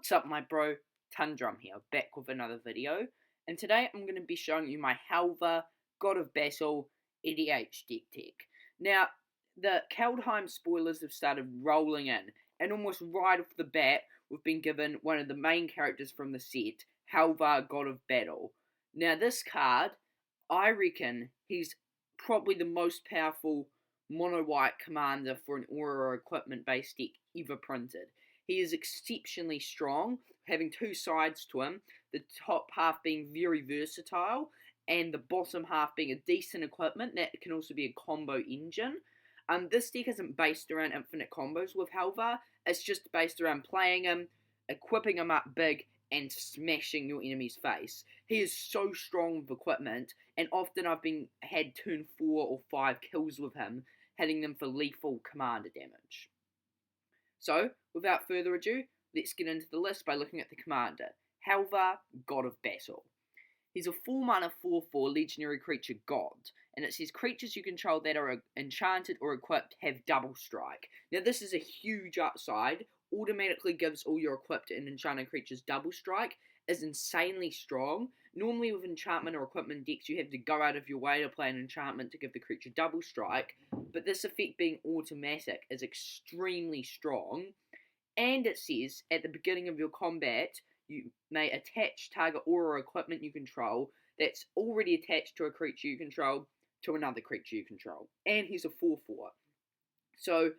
What's up my bro, Tundrum here, back with another video, and today I'm going to be showing you my Halvar, God of Battle, EDH deck tech. Now, the Kaldheim spoilers have started rolling in, and almost right off the bat, we've been given one of the main characters from the set, Halvar, God of Battle. Now this card, I reckon he's probably the most powerful mono-white commander for an aura or equipment based deck ever printed. He is exceptionally strong, having two sides to him, the top half being very versatile, and the bottom half being a decent equipment that can also be a combo engine. This deck isn't based around infinite combos with Halvar, it's just based around playing him, equipping him up big, and smashing your enemy's face. He is so strong with equipment, and often I've had turn 4 or 5 kills with him, hitting them for lethal commander damage. So, without further ado, let's get into the list by looking at the commander. Halvar, God of Battle. He's a 4-mana 4/4 legendary creature god, and it says creatures you control that are enchanted or equipped have double strike. Now this is a huge upside, automatically gives all your equipped and enchanted creatures double strike, is insanely strong. Normally with enchantment or equipment decks you have to go out of your way to play an enchantment to give the creature double strike, but this effect being automatic is extremely strong, and it says at the beginning of your combat you may attach target aura or equipment you control that's already attached to a creature you control to another creature you control, and he's a 4/4, so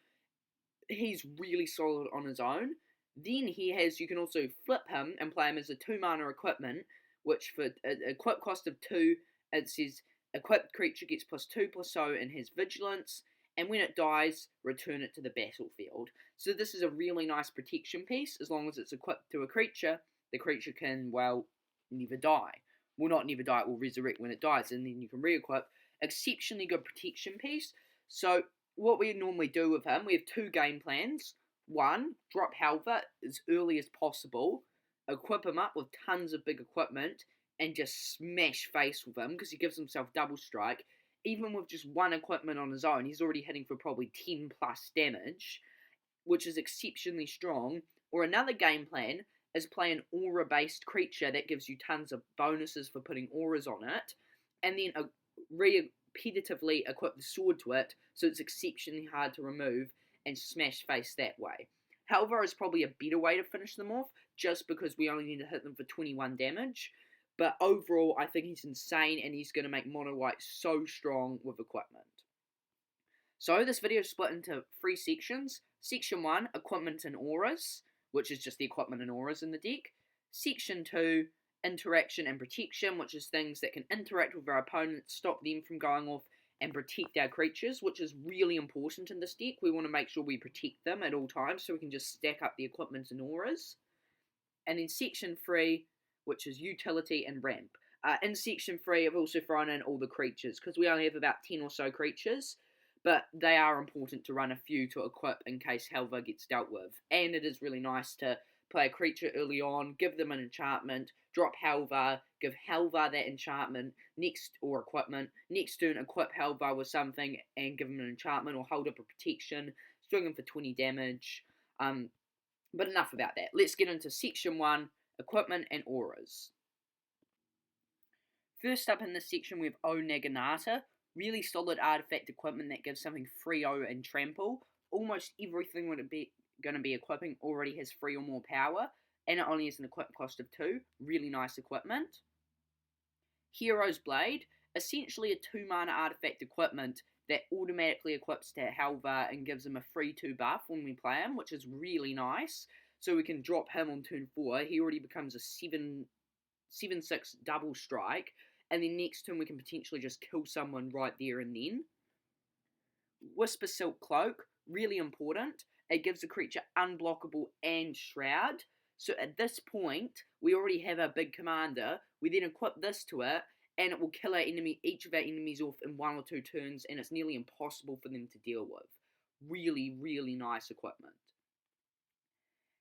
he's really solid on his own. Then you can also flip him and play him as a 2-mana equipment, which for an equip cost of 2, it says equipped creature gets +2/+0 and has vigilance, and when it dies, return it to the battlefield. So this is a really nice protection piece. As long as it's equipped to a creature, the creature can, well, never die. Well, not never die, it will resurrect when it dies, and then you can re-equip. Exceptionally good protection piece. So what we normally do with him, we have 2 game plans. 1, drop Halvar as early as possible, equip him up with tons of big equipment, and just smash face with him, because he gives himself double strike. Even with just 1 equipment on his own, he's already hitting for probably 10 plus damage, which is exceptionally strong. Or another game plan is play an aura-based creature that gives you tons of bonuses for putting auras on it, and then repetitively equip the sword to it, so it's exceptionally hard to remove, and smash face that way. Halvar is probably a better way to finish them off, just because we only need to hit them for 21 damage, but overall I think he's insane, and he's going to make mono white so strong with equipment. So this video is split into 3 sections. Section 1, equipment and auras, which is just the equipment and auras in the deck. Section 2, interaction and protection, which is things that can interact with our opponents, stop them from going off, and protect our creatures, which is really important in this deck. We want to make sure we protect them at all times, so we can just stack up the equipment and auras. And then section 3, which is utility and ramp. In section 3, I've also thrown in all the creatures, because we only have about 10 or so creatures, but they are important to run a few to equip in case Halvar gets dealt with. And it is really nice to play a creature early on, give them an enchantment, drop Halvar, give Halvar that enchantment, or equipment, next turn equip Halvar with something and give him an enchantment or hold up a protection, swing him for 20 damage. But enough about that. Let's get into section 1, equipment and auras. First up in this section we have O Naginata. Really solid artifact equipment that gives something 3/0 and trample. Almost everything going to be equipping already has 3 or more power, and it only has an equip cost of 2. Really nice equipment. Hero's Blade, essentially a 2-mana artifact equipment that automatically equips to Halvar and gives him a 3/2 buff when we play him, which is really nice. So we can drop him on turn 4. He already becomes a 7/6 double strike, and then next turn we can potentially just kill someone right there and then. Whisper Silk Cloak, really important. It gives the creature unblockable and shroud. So at this point, we already have our big commander. We then equip this to it, and it will kill each of our enemies off in 1 or 2 turns, and it's nearly impossible for them to deal with. Really, really nice equipment.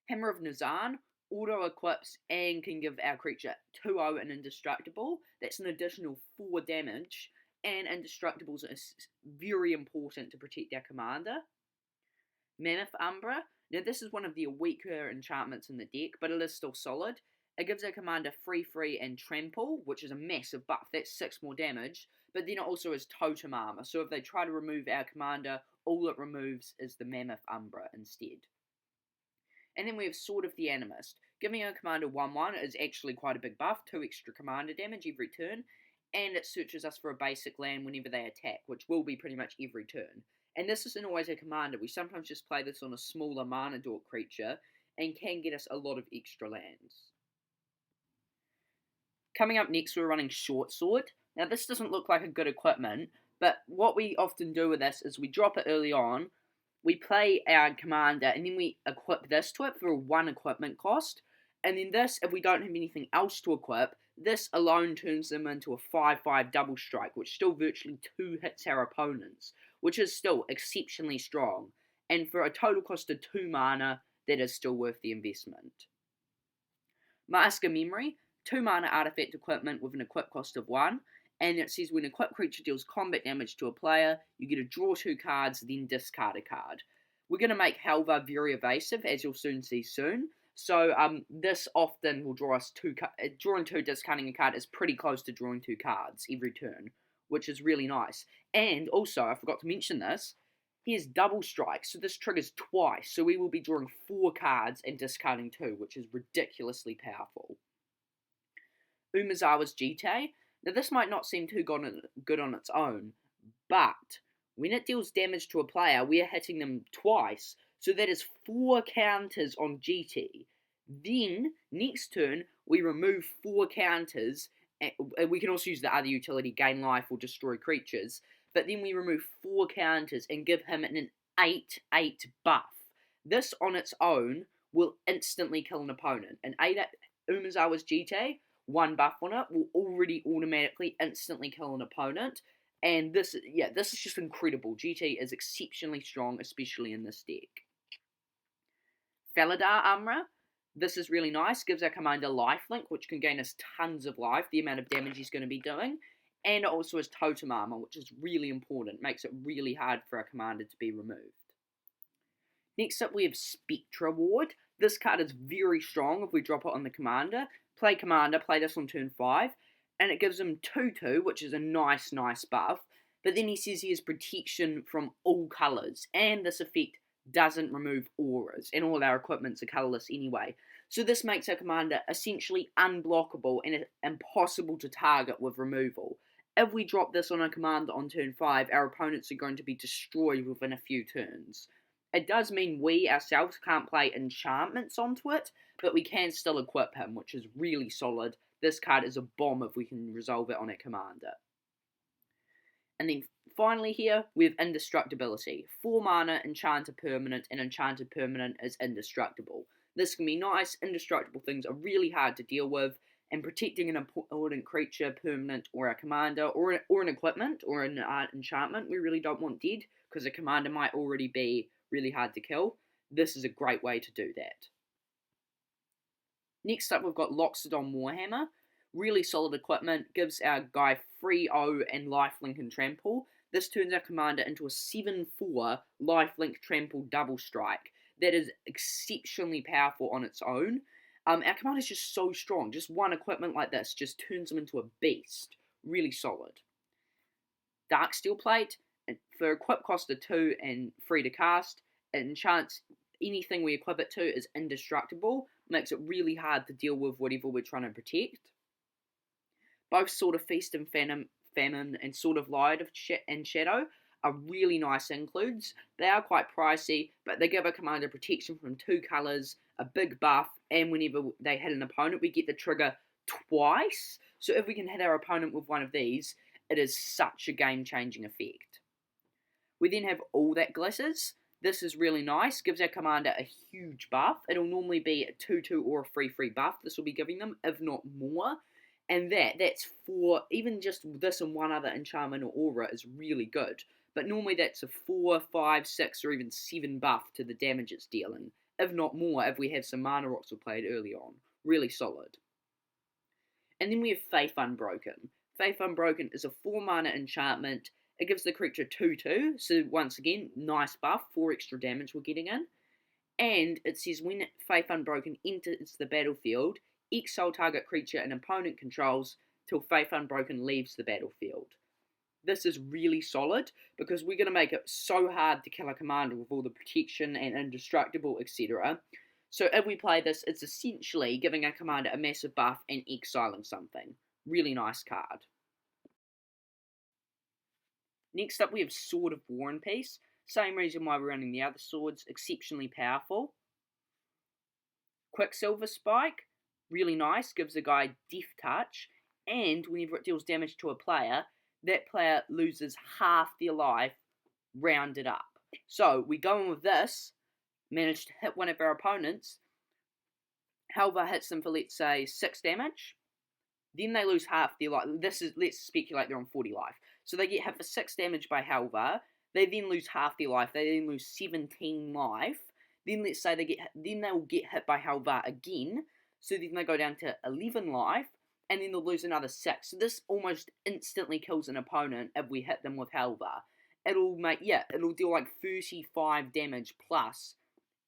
Hammer of Nazan auto-equips and can give our creature 2/0 and indestructible. That's an additional 4 damage, and indestructibles is very important to protect our commander. Mammoth Umbra, Now this is one of the weaker enchantments in the deck, but it is still solid. It gives our commander free and trample, which is a massive buff. That's 6 more damage, but then it also has totem armor. So if they try to remove our commander, all it removes is the Mammoth Umbra instead. And then we have Sword of the Animist. Giving our commander 1/1 is actually quite a big buff, 2 extra commander damage every turn, and it searches us for a basic land whenever they attack, which will be pretty much every turn. And this isn't always a commander. We sometimes just play this on a smaller mana dork creature, and can get us a lot of extra lands. Coming up next, we're running Short Sword. Now, this doesn't look like a good equipment, but what we often do with this is we drop it early on, we play our commander, and then we equip this to it for a 1 equipment cost, and then this, if we don't have anything else to equip, this alone turns them into a 5/5 double strike, which still virtually 2 hits our opponents, which is still exceptionally strong, and for a total cost of 2 mana, that is still worth the investment. Mask of Memory, 2 mana artifact equipment with an equip cost of 1, and it says when an equipped creature deals combat damage to a player, you get to draw 2 cards, then discard a card. We're going to make Halvar very evasive, as you'll soon see soon, so this often will draw us 2 drawing 2, discarding a card is pretty close to drawing 2 cards every turn, which is really nice. And also, I forgot to mention this, he has double strike, so this triggers twice, so we will be drawing 4 cards and discarding 2, which is ridiculously powerful. Umezawa's Jitte. Now this might not seem too good on its own, but when it deals damage to a player, we are hitting them twice, so that is 4 counters on GT. Then, next turn, we remove 4 counters, and we can also use the other utility, gain life or destroy creatures, but then we remove 4 counters and give him an 8/8 buff. This on its own will instantly kill an opponent. An 8 Umezawa's Jitte, 1 buff on it, will already automatically instantly kill an opponent. And this is just incredible. GT is exceptionally strong, especially in this deck. Faladar Amra. This is really nice. Gives our commander lifelink, which can gain us tons of life, the amount of damage he's going to be doing. And it also has totem armor, which is really important. Makes it really hard for our commander to be removed. Next up, we have Spectra Ward. This card is very strong if we drop it on the commander. Play commander, play this on turn 5. And it gives him 2/2, which is a nice buff. But then he says he has protection from all colours. And this effect doesn't remove auras. And all our equipments are colourless anyway. So this makes our commander essentially unblockable and impossible to target with removal. If we drop this on a commander on turn 5, our opponents are going to be destroyed within a few turns. It does mean we ourselves can't play enchantments onto it, but we can still equip him, which is really solid. This card is a bomb if we can resolve it on a commander. And then finally here, we have Indestructibility. 4 mana, Enchanter Permanent, and Enchanted Permanent is indestructible. This can be nice. Indestructible things are really hard to deal with, and protecting an important creature, permanent, or a commander, or an equipment, or an enchantment we really don't want dead, because a commander might already be really hard to kill. This is a great way to do that. Next up, we've got Loxodon Warhammer. Really solid equipment, gives our guy 3/0 and lifelink and trample. This turns our commander into a 7/4 lifelink trample double strike. That is exceptionally powerful on its own. Our commander is just so strong. Just 1 equipment like this just turns him into a beast. Really solid. Darksteel Plate. For equip cost of 2 and free to cast, it enchants anything we equip it to is indestructible. Makes it really hard to deal with whatever we're trying to protect. Both Sword of Feast and Famine and Sword of Light and Shadow are really nice includes. They are quite pricey, but they give a commander protection from 2 colours, a big buff, and whenever they hit an opponent, we get the trigger twice. So if we can hit our opponent with one of these, it is such a game-changing effect. We then have All That Glitters. This is really nice, gives our commander a huge buff. It'll normally be a 2/2 or a 3/3 buff this will be giving them, if not more. And that's for, even just this and 1 other enchantment or aura is really good. But normally that's a 4, 5, 6, or even 7 buff to the damage it's dealing. If not more, if we have some mana rocks we played early on. Really solid. And then we have Faith Unbroken. Faith Unbroken is a 4 mana enchantment. It gives the creature 2/2, so once again, nice buff, 4 extra damage we're getting in. And it says when Faith Unbroken enters the battlefield, exile target creature an opponent controls till Faith Unbroken leaves the battlefield. This is really solid because we're going to make it so hard to kill a commander with all the protection and indestructible, etc. So if we play this, it's essentially giving our commander a massive buff and exiling something. Really nice card. Next up we have Sword of War and Peace. Same reason why we're running the other swords, exceptionally powerful. Quicksilver Spike, really nice, gives the guy Death Touch, and whenever it deals damage to a player, that player loses half their life rounded up. So we go in with this, manage to hit one of our opponents, Halvar hits them for, let's say, 6 damage, then they lose half their life. Let's speculate they're on 40 life. So they get hit for 6 damage by Halvar, they then lose half their life, they then lose 17 life, then let's say they will get hit by Halvar again, so then they go down to 11 life, and then they'll lose another 6. So this almost instantly kills an opponent if we hit them with Halvar. It'll deal like 35 damage plus.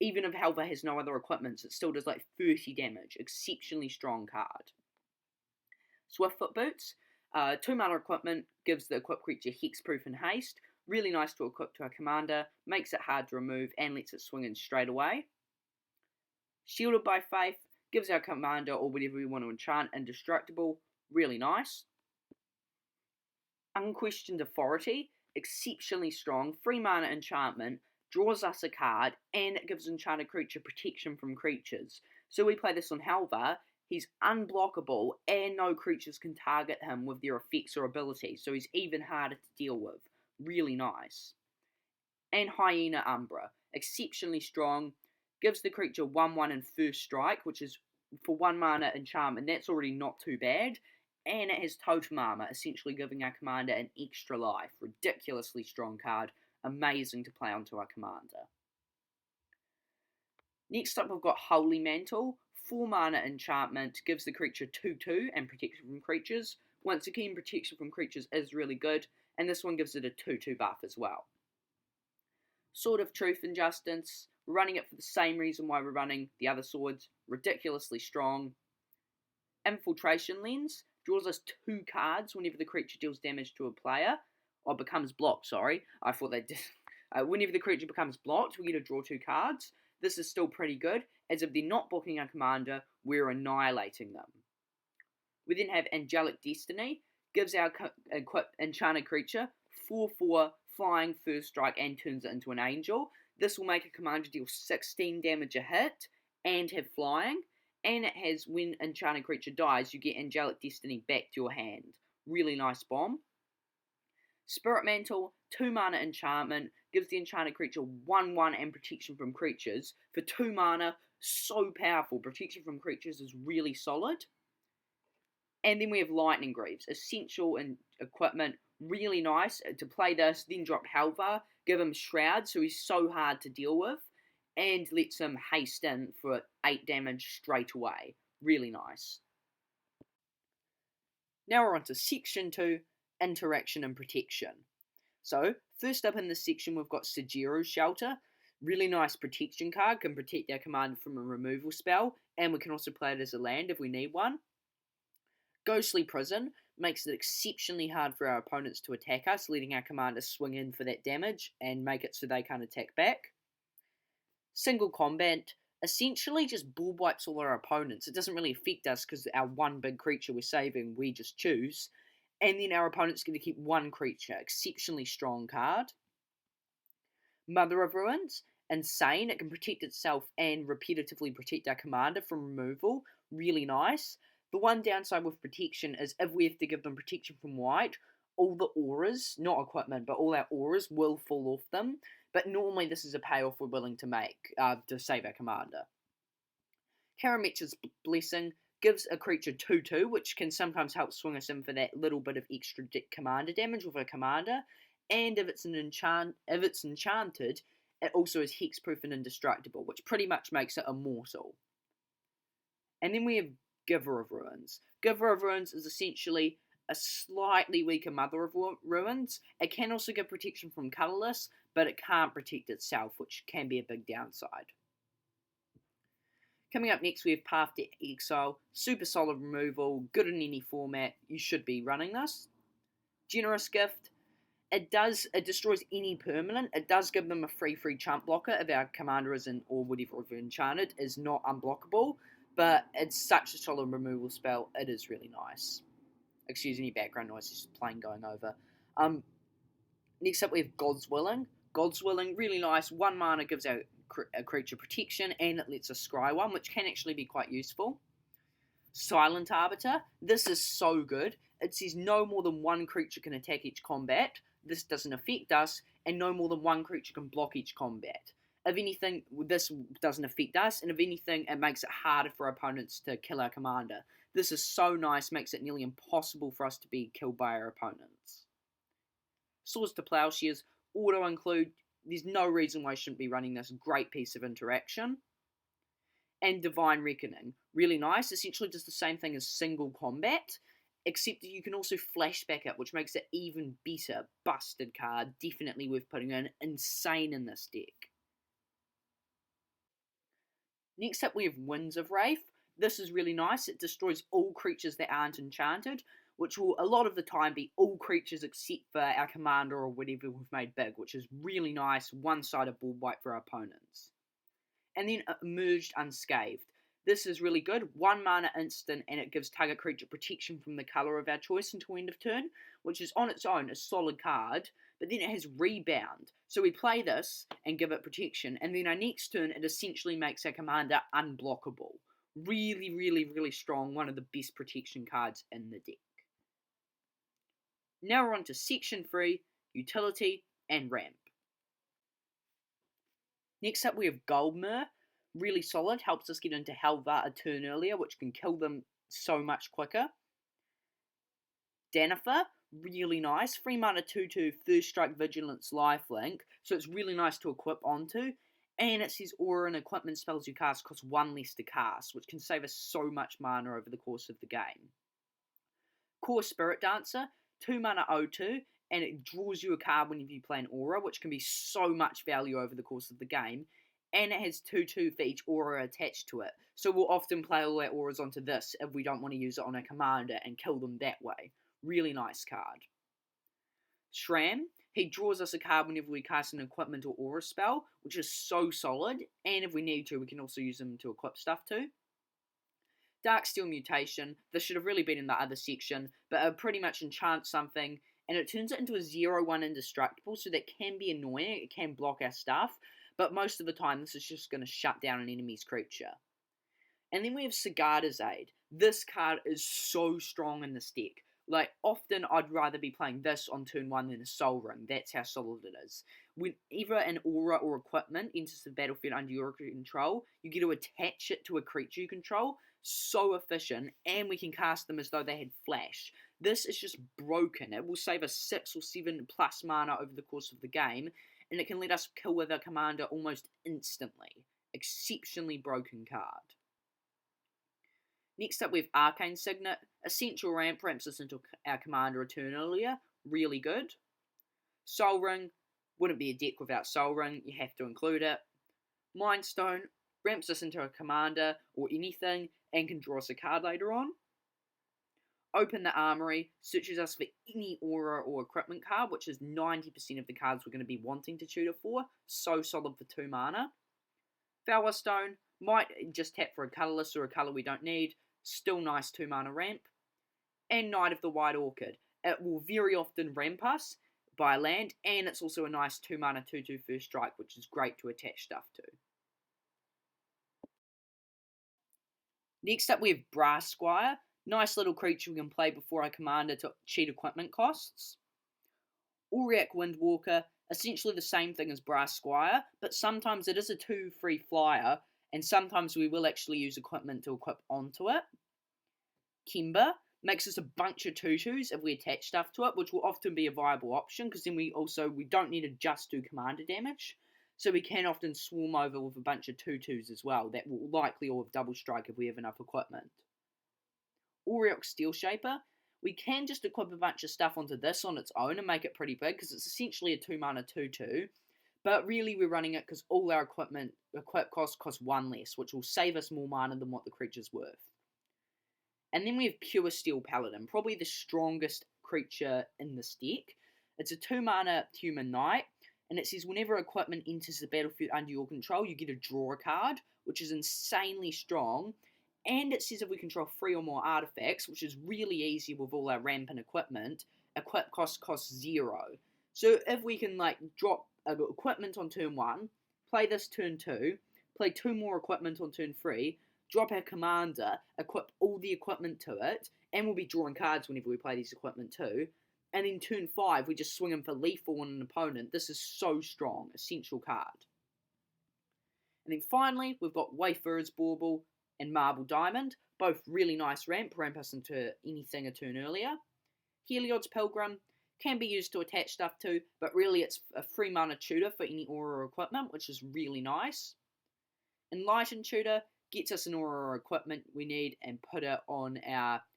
Even if Halvar has no other equipments, it still does like 30 damage. Exceptionally strong card. Swiftfoot Boots. 2 mana equipment, gives the equipped creature hexproof and haste. Really nice to equip to a commander, makes it hard to remove, and lets it swing in straight away. Shielded by Faith, gives our commander or whatever we want to enchant indestructible. Really nice. Unquestioned Authority, exceptionally strong. 3 mana enchantment, draws us a card, and it gives enchanted creature protection from creatures. So we play this on Halvar. He's unblockable, and no creatures can target him with their effects or abilities, so he's even harder to deal with. Really nice. And Hyena Umbra, exceptionally strong, gives the creature 1/1 and first strike, which is for 1 mana enchantment. That's already not too bad. And it has totem armor, essentially giving our commander an extra life. Ridiculously strong card, amazing to play onto our commander. Next up we've got Holy Mantle. 4 mana enchantment, gives the creature 2/2 and protection from creatures. Once again, protection from creatures is really good, and this one gives it a 2/2 buff as well. Sword of Truth and Justice, we're running it for the same reason why we're running the other swords, ridiculously strong. Infiltration Lens, draws us 2 cards whenever the creature deals damage to a player, or becomes blocked, sorry, I thought they did. Whenever the creature becomes blocked, we get to draw 2 cards. This is still pretty good, as if they're not blocking our commander, we're annihilating them. We then have Angelic Destiny, gives our enchanted creature 4/4 flying first strike and turns it into an angel. This will make a commander deal 16 damage a hit and have flying, and it has when enchanted creature dies, you get Angelic Destiny back to your hand. Really nice bomb. Spirit Mantle, 2 mana enchantment, gives the enchanted creature 1/1 and protection from creatures. For 2 mana, so powerful. Protection from creatures is really solid. And then we have Lightning Greaves, essential in equipment, really nice. To play this, then drop Halvar, give him Shroud, so he's so hard to deal with, and lets him haste in for 8 damage straight away. Really nice. Now we're on to Section 2, Interaction and Protection. So, first up in this section we've got Sajiro's Shelter. Really nice protection card, can protect our commander from a removal spell, and we can also play it as a land if we need one. Ghostly Prison makes it exceptionally hard for our opponents to attack us, letting our commander swing in for that damage and make it so they can't attack back. Single Combat essentially just ball wipes all our opponents. It doesn't really affect us because our one big creature we're saving, we just choose. And then our opponent's going to keep 1 creature. Exceptionally strong card. Mother of Ruins, insane. It can protect itself and repetitively protect our commander from removal. Really nice. The one downside with protection is if we have to give them protection from white, all the auras, not equipment, but all our auras will fall off them. But normally this is a payoff we're willing to make to save our commander. Karametra's Blessing gives a creature 2/2, which can sometimes help swing us in for that little bit of extra commander damage with a commander. And if it's enchanted, it also is hexproof and indestructible, which pretty much makes it immortal. And then we have Giver of Ruins. Giver of Ruins is essentially a slightly weaker Mother of Ruins. It can also give protection from colorless, but it can't protect itself, which can be a big downside. Coming up next, we have Path to Exile. Super solid removal, good in any format. You should be running this. Generous Gift. It destroys any permanent. It does give them a free chump blocker if our commander isn't, or whatever if enchanted, is not unblockable. But it's such a solid removal spell, it is really nice. Excuse any background noise, it's just plane going over. Next up we have God's Willing. God's Willing, really nice. 1 mana gives out a creature protection, and it lets us scry one, which can actually be quite useful. Silent Arbiter. This is so good. It says no more than 1 creature can attack each combat. This doesn't affect us, and no more than 1 creature can block each combat. If anything, this doesn't affect us, and if anything, it makes it harder for opponents to kill our commander. This is so nice, makes it nearly impossible for us to be killed by our opponents. Swords to Plowshares, auto-include. There's no reason why I shouldn't be running this. Great piece of interaction. And Divine Reckoning, really nice. Essentially just the same thing as single combat, except that you can also flashback it, which makes it even better. Busted card, definitely worth putting in. Insane in this deck. Next up we have Winds of Wraith. This is really nice. It destroys all creatures that aren't enchanted, which will a lot of the time be all creatures except for our commander or whatever we've made big, which is really nice. One-sided ball wipe for our opponents. And then Emerged Unscathed. This is really good. 1 mana instant, and it gives target creature protection from the colour of our choice until end of turn, which is on its own a solid card, but then it has Rebound. So we play this and give it protection, and then our next turn it essentially makes our commander unblockable. Really, really, really strong. One of the best protection cards in the deck. Now we're on to Section 3, Utility, and Ramp. Next up we have Goldmere. Really solid, helps us get into Halvar a turn earlier, which can kill them so much quicker. Danifer, really nice. 3 mana 2/2, first strike, vigilance, lifelink, so it's really nice to equip onto. And it says aura and equipment spells you cast cost 1 less to cast, which can save us so much mana over the course of the game. Core Spirit Dancer, 2 mana 0/2, and it draws you a card whenever you play an aura, which can be so much value over the course of the game. And it has 2/2 for each aura attached to it, so we'll often play all our auras onto this if we don't want to use it on a commander and kill them that way. Really nice card. Shram, he draws us a card whenever we cast an equipment or aura spell, which is so solid, and if we need to, we can also use them to equip stuff too. Darksteel Mutation, this should have really been in the other section, but it pretty much enchants something, and it turns it into a 0/1 indestructible, so that can be annoying, it can block our stuff, but most of the time this is just going to shut down an enemy's creature. And then we have Sigarda's Aid. This card is so strong in this deck. Like, often I'd rather be playing this on turn 1 than a Soul Ring. That's how solid it is. Whenever an aura or equipment enters the battlefield under your control, you get to attach it to a creature you control. So efficient, and we can cast them as though they had flash. This is just broken. It will save us 6 or 7 plus mana over the course of the game, and it can let us kill with our commander almost instantly. Exceptionally broken card. Next up we have Arcane Signet. Essential ramp, ramps us into our commander a turn earlier. Really good. Soul Ring, wouldn't be a deck without Soul Ring, you have to include it. Mind Stone, ramps us into a commander or anything, and can draw us a card later on. Open the Armory, searches us for any aura or equipment card, which is 90% of the cards we're going to be wanting to tutor for. So solid for 2 mana. Falwar Stone, might just tap for a colourless or a colour we don't need. Still nice 2 mana ramp. And Knight of the White Orchid. It will very often ramp us by land, and it's also a nice 2 mana 2/2 first strike, which is great to attach stuff to. Next up we have Brass Squire. Nice little creature we can play before our commander to cheat equipment costs. Auric Windwalker, essentially the same thing as Brass Squire, but sometimes it is a 2/3 flyer, and sometimes we will actually use equipment to equip onto it. Kimber makes us a bunch of 2/2s if we attach stuff to it, which will often be a viable option, because then we don't need to just do commander damage, so we can often swarm over with a bunch of 2/2s as well. That will likely all have double strike if we have enough equipment. Auric Steel Shaper, we can just equip a bunch of stuff onto this on its own and make it pretty big, because it's essentially a 2 mana 2/2, But really we're running it because all our equip costs 1 less, which will save us more mana than what the creature's worth. And then we have Pure Steel Paladin, probably the strongest creature in this deck. It's a 2 mana human knight, and it says whenever equipment enters the battlefield under your control, you get to draw a card, which is insanely strong. And it says if we control 3 or more artifacts, which is really easy with all our rampant equipment, equip costs 0. So if we can drop equipment on turn 1, play this turn 2, play 2 more equipment on turn 3, drop our commander, equip all the equipment to it, and we'll be drawing cards whenever we play these equipment too. And in turn 5, we just swing them for lethal on an opponent. This is so strong, essential card. And then finally, we've got Wayfarer's Bauble and Marble Diamond, both really nice ramp us into anything a turn earlier. Heliod's Pilgrim can be used to attach stuff to, but really it's a 3 mana tutor for any aura or equipment, which is really nice. Enlightened Tutor gets us an aura or equipment we need and put it on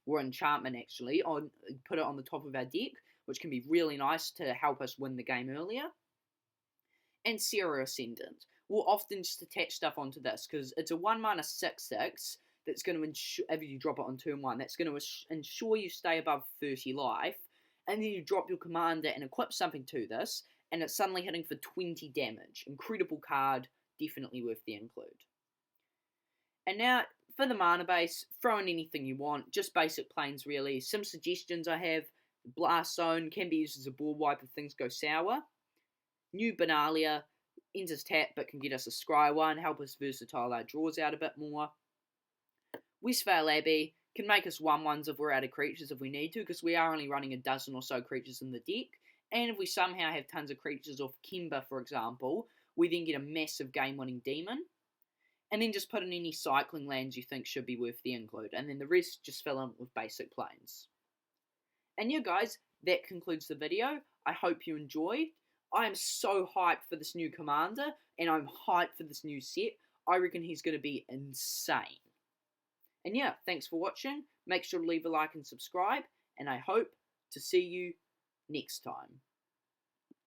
enchantment actually, put it on the top of our deck, which can be really nice to help us win the game earlier. And Serra Ascendant. We'll often just attach stuff onto this, because it's a 1 mana 6/6 that's going to ensure, if you drop it on turn 1, that's going to ensure you stay above 30 life, and then you drop your commander and equip something to this, and it's suddenly hitting for 20 damage. Incredible card, definitely worth the include. And now, for the mana base, throw in anything you want, just basic planes really. Some suggestions I have: Blast Zone can be used as a board wipe if things go sour. New Benalia enters tap but can get us a scry one, help us versatile our draws out a bit more. Westvale Abbey can make us 1/1s if we're out of creatures if we need to, because we are only running a dozen or so creatures in the deck. And if we somehow have tons of creatures off Kimber, for example, we then get a massive game-winning demon. And then just put in any cycling lands you think should be worth the include, and then the rest just fill in with basic planes. And yeah guys, that concludes the video. I hope you enjoyed. I am so hyped for this new commander, and I'm hyped for this new set. I reckon he's going to be insane. And yeah, thanks for watching. Make sure to leave a like and subscribe, and I hope to see you next time.